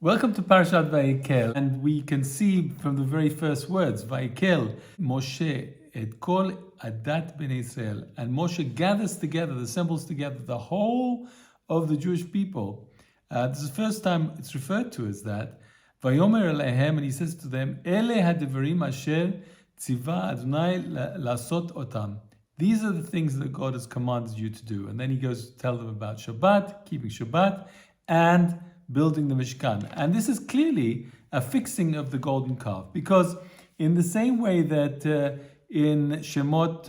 Welcome to Parashat Vayakhel, and we can see from the very first words, Vayakhel Moshe et kol adat bnei Israel, and Moshe gathers together, assembles together the whole of the Jewish people. This is the first time it's referred to as that. Vayomer alehem, and he says to them, Ele hadevarim asher tziva Adonai lasot otam. These are the things that God has commanded you to do. And then he goes to tell them about Shabbat, keeping Shabbat, and building the Mishkan. And this is clearly a fixing of the golden calf, because in the same way that in Shemot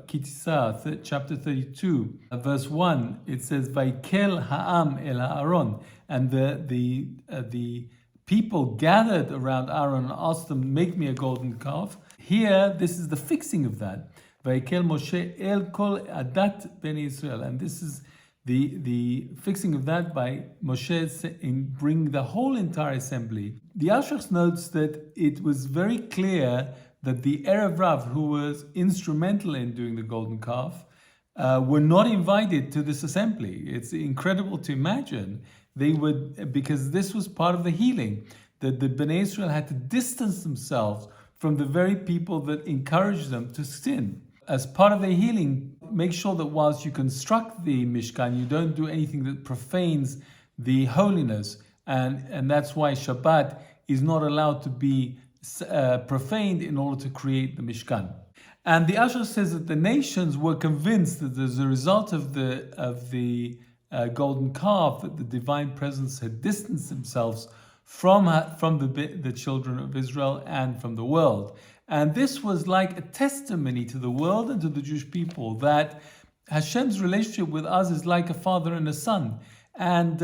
Kitisa, chapter 32, verse 1, it says, Vaikel ha'am el ha'aron, and the people gathered around Aaron and asked them, make me a golden calf. Here, this is the fixing of that. Vaikel Moshe el kol adat ben Israel, and this is the fixing of that by Moshe in bringing the whole entire assembly. The Alshech notes that it was very clear that the Erev Rav, who was instrumental in doing the golden calf, were not invited to this assembly. It's incredible to imagine they would, because this was part of the healing, that the Bnei Israel had to distance themselves from the very people that encouraged them to sin. As part of the healing, make sure that whilst you construct the Mishkan, you don't do anything that profanes the holiness. And that's why Shabbat is not allowed to be profaned in order to create the Mishkan. And the Alshech says that the nations were convinced that as a result of the golden calf, that the divine presence had distanced themselves from the children of Israel and from the world. And this was like a testimony to the world and to the Jewish people that Hashem's relationship with us is like a father and a son. And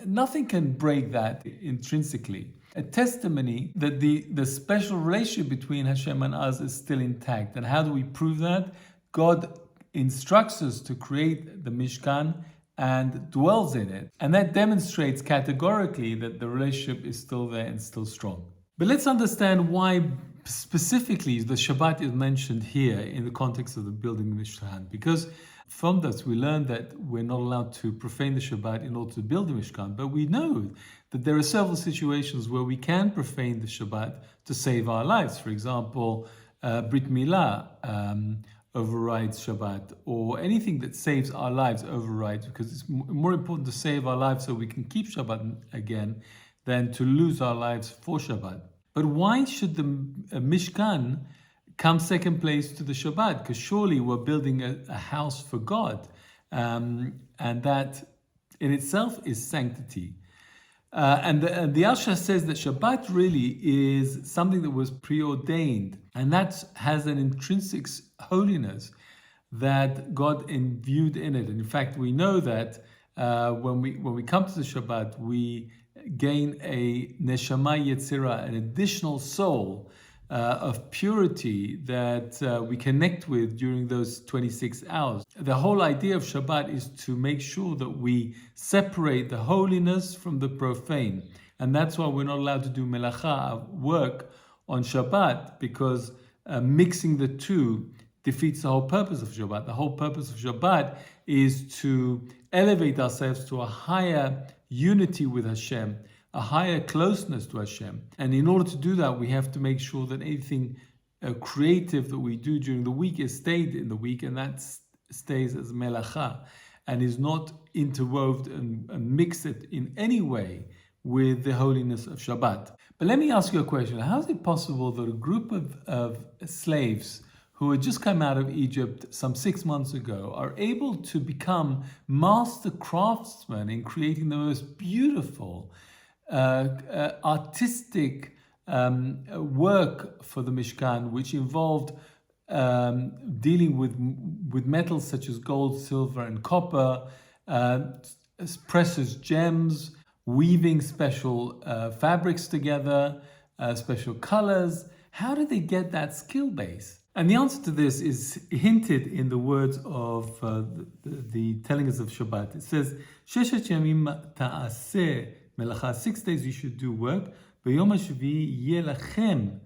nothing can break that intrinsically. A testimony that the special relationship between Hashem and us is still intact. And how do we prove that? God instructs us to create the Mishkan and dwells in it. And that demonstrates categorically that the relationship is still there and still strong. But let's understand why specifically the Shabbat is mentioned here in the context of the building the Mishkan. Because from this we learn that we're not allowed to profane the Shabbat in order to build the Mishkan, but we know that there are several situations where we can profane the Shabbat to save our lives. For example, Brit Milah overrides Shabbat, or anything that saves our lives overrides, because it's more important to save our lives so we can keep Shabbat again than to lose our lives for Shabbat. But why should the Mishkan come second place to the Shabbat? Because surely we're building a house for God, and that in itself is sanctity. And the Alshech says that Shabbat really is something that was preordained, and that has an intrinsic holiness that God imbued in it. And in fact, we know that when we come to the Shabbat, we gain a neshama yetzira, an additional soul of purity that we connect with during those 26 hours. The whole idea of Shabbat is to make sure that we separate the holiness from the profane. And that's why we're not allowed to do melacha, work, on Shabbat, because mixing the two defeats the whole purpose of Shabbat. The whole purpose of Shabbat is to elevate ourselves to a higher unity with Hashem, a higher closeness to Hashem. And in order to do that, we have to make sure that anything creative that we do during the week is stayed in the week, and that stays as melacha, and is not interwoven and mixed it in any way with the holiness of Shabbat. But let me ask you a question. How is it possible that a group of slaves who had just come out of Egypt some 6 months ago are able to become master craftsmen in creating the most beautiful artistic work for the Mishkan, which involved dealing with metals such as gold, silver, and copper, precious gems, weaving special fabrics together, special colors. How did they get that skill base? And the answer to this is hinted in the words of the tellings of Shabbat. It says, Sheshet yamim ta'aseh melacha, 6 days you should do work. B'yom hashvi'i yeh lachem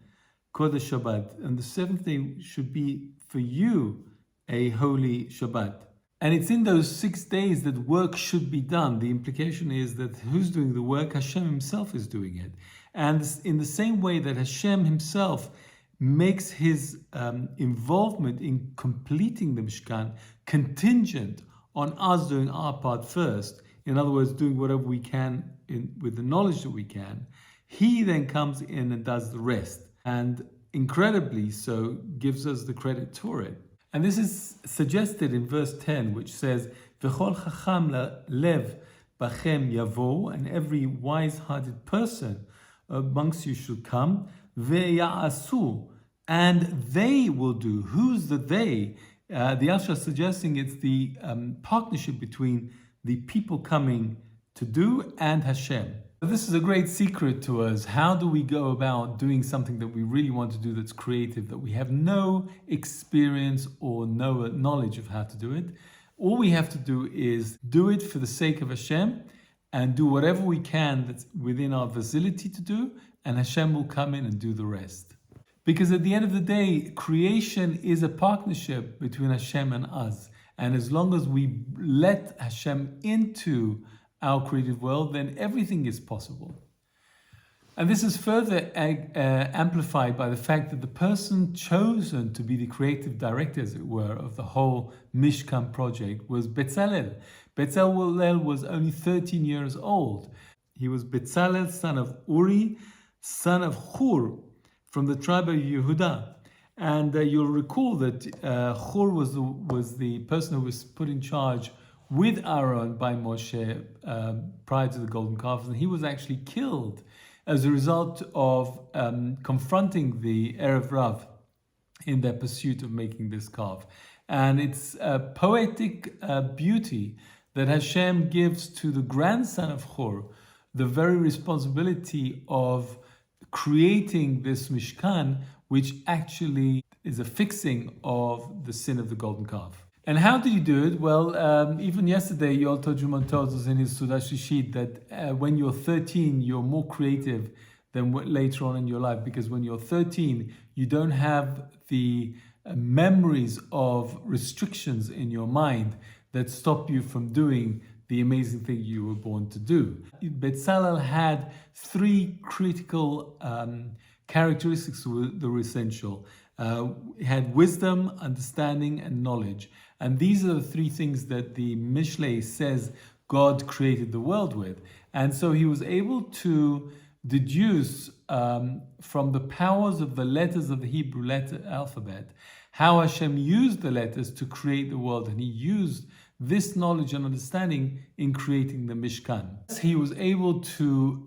kodesh Shabbat. And the 7th day should be for you a holy Shabbat. And it's in those 6 days that work should be done. The implication is that who's doing the work? Hashem himself is doing it. And in the same way that Hashem himself makes his involvement in completing the Mishkan contingent on us doing our part first, in other words, doing whatever we can with the knowledge that we can, he then comes in and does the rest. And incredibly so, gives us the credit for it. And this is suggested in verse 10, which says, V'chol chacham lev bachem yavo, and every wise-hearted person amongst you should come, ve'ya'asu, and they will do. Who's the they? The Alshech is suggesting it's the partnership between the people coming to do and Hashem. This is a great secret to us. How do we go about doing something that we really want to do that's creative, that we have no experience or no knowledge of how to do it? All we have to do is do it for the sake of Hashem and do whatever we can that's within our facility to do, and Hashem will come in and do the rest. Because at the end of the day, creation is a partnership between Hashem and us. And as long as we let Hashem into our creative world, then everything is possible. And this is further amplified by the fact that the person chosen to be the creative director, as it were, of the whole Mishkan project was Bezalel. Bezalel was only 13 years old. He was Bezalel, son of Uri, son of Hur, from the tribe of Yehuda. And you'll recall that Hur was the person who was put in charge with Aaron by Moshe prior to the golden calf, and he was actually killed as a result of confronting the Erev Rav in their pursuit of making this calf. And it's a poetic beauty that Hashem gives to the grandson of Hur the very responsibility of creating this Mishkan, which actually is a fixing of the sin of the golden calf. And how do you do it? Well, even yesterday, Yoel Tojuman told us in his Sudah Shishit that when you're 13, you're more creative than later on in your life, because when you're 13, you don't have the memories of restrictions in your mind that stop you from doing the amazing thing you were born to do. Bezalel had 3 critical characteristics that were essential. He had wisdom, understanding, and knowledge. And these are the 3 things that the Mishlei says God created the world with. And so he was able to deduce from the powers of the letters of the Hebrew alphabet how Hashem used the letters to create the world. And he used this knowledge and understanding in creating the Mishkan. He was able to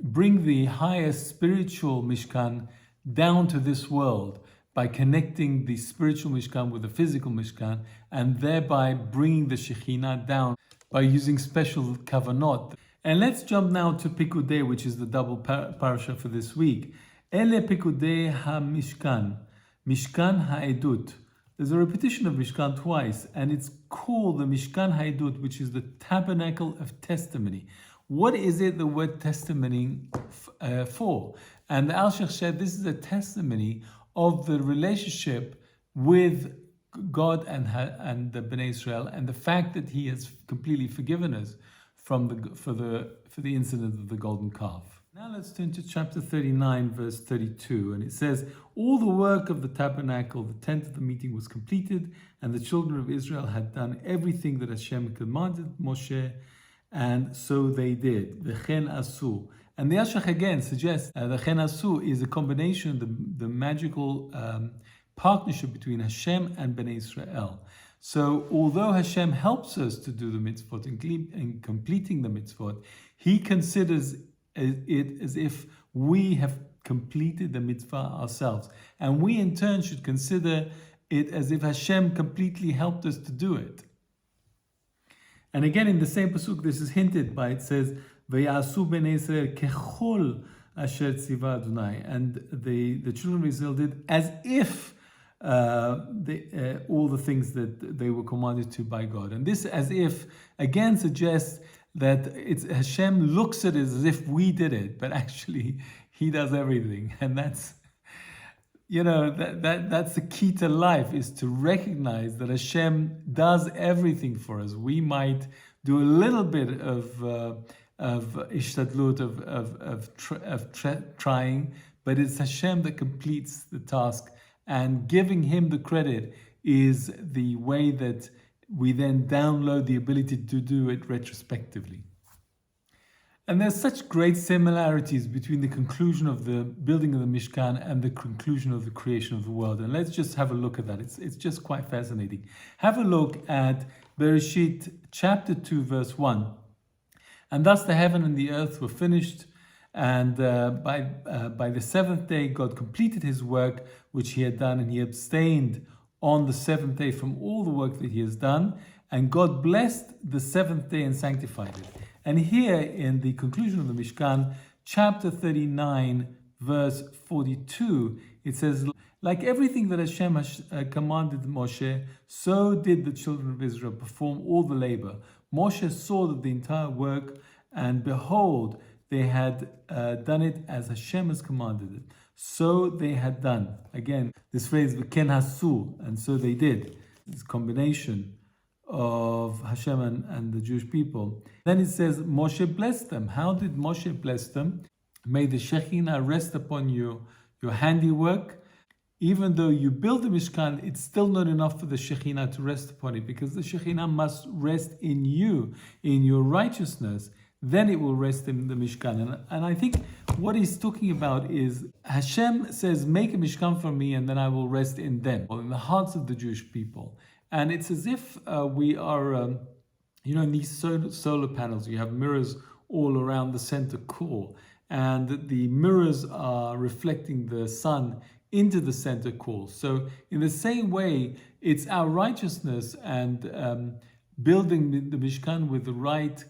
bring the highest spiritual Mishkan down to this world by connecting the spiritual Mishkan with the physical Mishkan, and thereby bringing the Shekhinah down by using special kavanot. And let's jump now to Pekudei, which is the double parasha for this week. Ele Pekudei ha-Mishkan, Mishkan ha-Edut. There's a repetition of Mishkan twice, and it's called the Mishkan ha-Edut, which is the tabernacle of testimony. What is it the word testimony for? And the Alshech said this is a testimony of the relationship with God and the Bnei Israel, and the fact that He has completely forgiven us for the incident of the golden calf. Now let's turn to chapter 39, verse 32, and it says, "All the work of the tabernacle, the tent of the meeting, was completed, and the children of Israel had done everything that Hashem commanded Moshe, and so they did. V'chen asu." And the Alshech again suggests the Chen Asu is a combination, the magical partnership between Hashem and Bnei Israel. So although Hashem helps us to do the mitzvot in completing the mitzvot, He considers it as if we have completed the mitzvah ourselves. And we in turn should consider it as if Hashem completely helped us to do it. And again in the same pasuk, this is hinted by, it says, Vayasu bnei Israel kechol asher tziva Adonai, and the children of Israel did as if all the things that they were commanded to by God. And this as if again suggests that Hashem looks at it as if we did it, but actually He does everything, and that's that's the key to life, is to recognize that Hashem does everything for us. We might do a little bit of ishtadlut, trying, but it's Hashem that completes the task, and giving Him the credit is the way that we then download the ability to do it retrospectively. And there's such great similarities between the conclusion of the building of the Mishkan and the conclusion of the creation of the world. And let's just have a look at that. It's just quite fascinating. Have a look at Bereshit chapter 2, verse 1. And thus the heaven and the earth were finished, and by the seventh day God completed His work which He had done, and He abstained on the seventh day from all the work that He has done. And God blessed the seventh day and sanctified it. And here in the conclusion of the Mishkan, chapter 39, verse 42, it says, like everything that Hashem commanded Moshe, so did the children of Israel perform all the labor. Moshe saw that the entire work, and behold, they had done it as Hashem has commanded it. So they had done. Again, this phrase, v'ken hasu, and so they did. This combination of Hashem and the Jewish people. Then it says, Moshe blessed them. How did Moshe bless them? May the Shekhinah rest upon you, your handiwork. Even though you build the Mishkan, it's still not enough for the Shekhinah to rest upon it, because the Shekhinah must rest in you, in your righteousness. Then it will rest in the Mishkan. And I think what he's talking about is Hashem says, make a Mishkan for me, and then I will rest in them, or in the hearts of the Jewish people. And it's as if we are, in these solar panels, you have mirrors all around the center core, and the mirrors are reflecting the sun into the center core. So in the same way, it's our righteousness and building the Mishkan with the right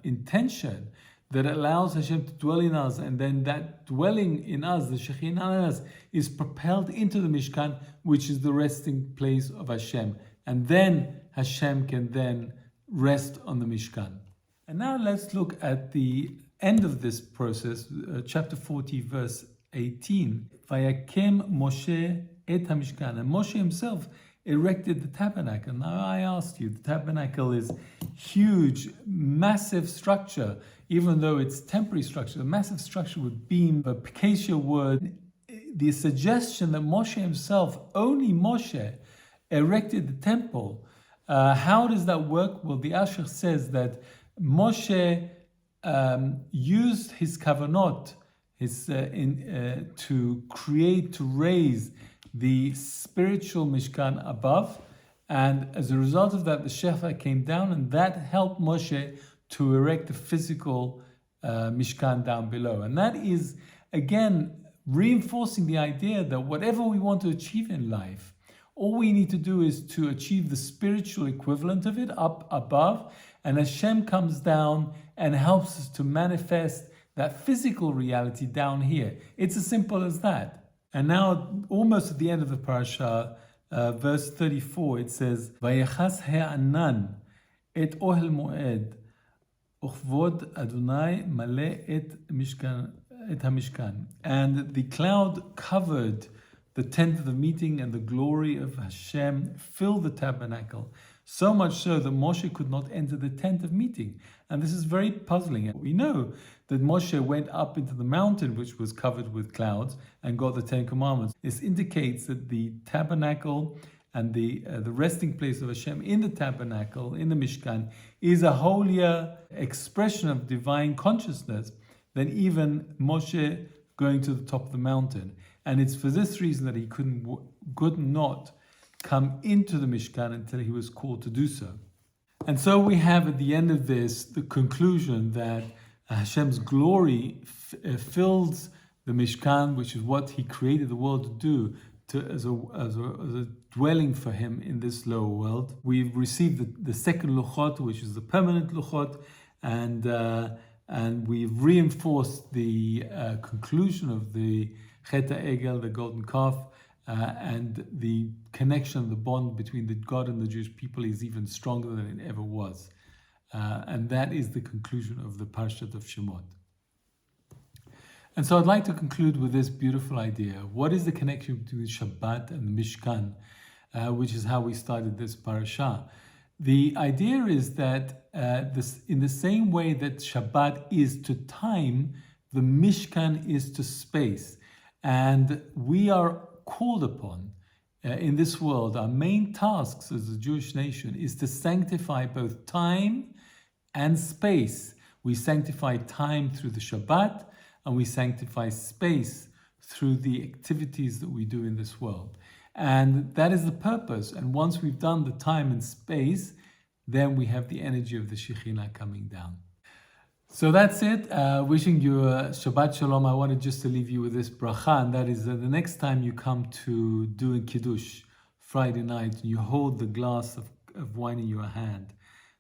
intention that allows Hashem to dwell in us, and then that dwelling in us, the Shekhinah in us, is propelled into the Mishkan, which is the resting place of Hashem. And then Hashem can then rest on the Mishkan. And now let's look at the end of this process, chapter 40, verse 18. Vayakem Moshe et HaMishkan. And Moshe himself erected the tabernacle. Now I asked you, the tabernacle is huge, massive structure, even though it's temporary structure, a massive structure with beam, a acacia wood. The suggestion that Moshe himself, only Moshe, erected the temple. How does that work? Well, the Alshech says that Moshe used his kavanot, to raise the spiritual Mishkan above, and as a result of that, the Shefa came down, and that helped Moshe to erect the physical Mishkan down below. And that is, again, reinforcing the idea that whatever we want to achieve in life, all we need to do is to achieve the spiritual equivalent of it up above, and Hashem comes down and helps us to manifest that physical reality down here. It's as simple as that. And now, almost at the end of the parasha, verse 34, it says, Vayechas ha'anan et ohel moed, uchvod Adonai male et hamishkan. And the cloud covered the tent of the meeting, and the glory of Hashem filled the tabernacle, so much so that Moshe could not enter the tent of meeting. And this is very puzzling. We know that Moshe went up into the mountain, which was covered with clouds, and got the Ten Commandments. This indicates that the tabernacle and the resting place of Hashem in the tabernacle, in the Mishkan, is a holier expression of divine consciousness than even Moshe going to the top of the mountain. And it's for this reason that he could not come into the Mishkan until he was called to do so. And so we have at the end of this the conclusion that Hashem's glory fills the Mishkan, which is what he created the world to do, as a dwelling for him in this lower world. We've received the second luchot, which is the permanent luchot, and we've reinforced the conclusion of the Chet HaEgel, the golden calf, and the connection, the bond between the God and the Jewish people is even stronger than it ever was. And that is the conclusion of the Parashat of Shemot. And so I'd like to conclude with this beautiful idea. What is the connection between Shabbat and the Mishkan, which is how we started this parasha? The idea is that in the same way that Shabbat is to time, the Mishkan is to space. And we are called upon in this world, our main tasks as a Jewish nation is to sanctify both time and space. We sanctify time through the Shabbat, and we sanctify space through the activities that we do in this world. And that is the purpose. And once we've done the time and space, then we have the energy of the Shekhinah coming down. So that's it. Wishing you a Shabbat Shalom. I wanted just to leave you with this bracha, and that is that the next time you come to do a Kiddush Friday night, and you hold the glass of wine in your hand,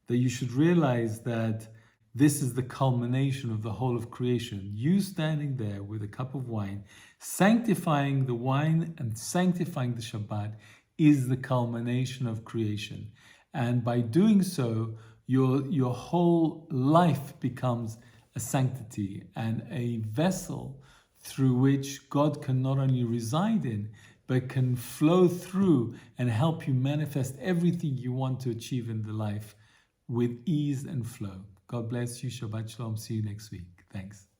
that you should realize that this is the culmination of the whole of creation. You standing there with a cup of wine, sanctifying the wine and sanctifying the Shabbat is the culmination of creation. And by doing so, your whole life becomes a sanctity and a vessel through which God can not only reside in, but can flow through and help you manifest everything you want to achieve in the life with ease and flow. God bless you. Shabbat Shalom. See you next week. Thanks.